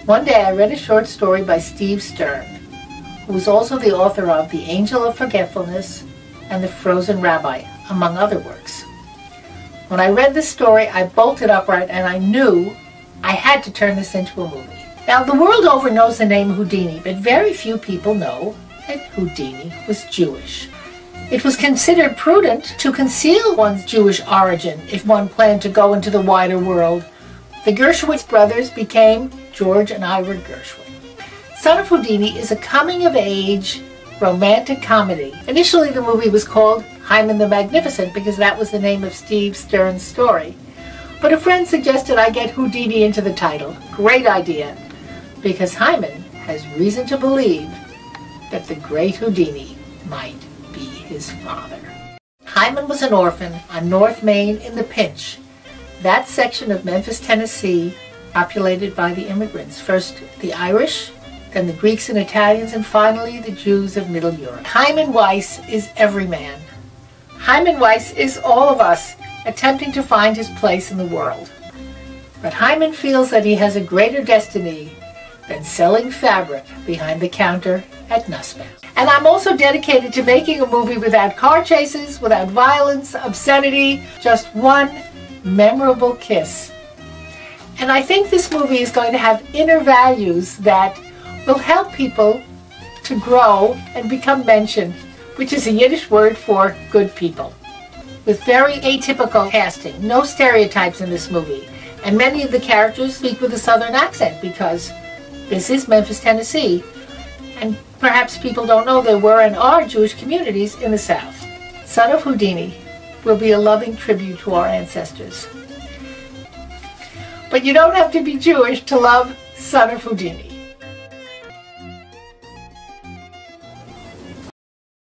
One day I read a short story by Steve Stern, who was also the author of The Angel of Forgetfulness and The Frozen Rabbi, among other works. When I read this story, I bolted upright and I knew I had to turn this into a movie. Now, the world over knows the name Houdini, but very few people know that Houdini was Jewish. It was considered prudent to conceal one's Jewish origin if one planned to go into the wider world. The Gershwin brothers became George and Ira Gershwin. Son of Houdini is a coming-of-age romantic comedy. Initially, the movie was called Hyman the Magnificent because that was the name of Steve Stern's story. But a friend suggested I get Houdini into the title. Great idea, because Hyman has reason to believe that the great Houdini might be his father. Hyman was an orphan on North Main in the Pinch, that section of Memphis, Tennessee, populated by the immigrants. First the Irish, then the Greeks and Italians, and finally the Jews of Middle Europe. Hyman Weiss is every man. Hyman Weiss is all of us attempting to find his place in the world. But Hyman feels that he has a greater destiny than selling fabric behind the counter at Nussbaum. And I'm also dedicated to making a movie without car chases, without violence, obscenity, just one memorable kiss. And I think this movie is going to have inner values that will help people to grow and become mentioned, which is a Yiddish word for good people. With very atypical casting, no stereotypes in this movie, and many of the characters speak with a southern accent because this is Memphis, Tennessee, and perhaps people don't know there were and are Jewish communities in the South. Son of Houdini will be a loving tribute to our ancestors. But you don't have to be Jewish to love Son of Houdini.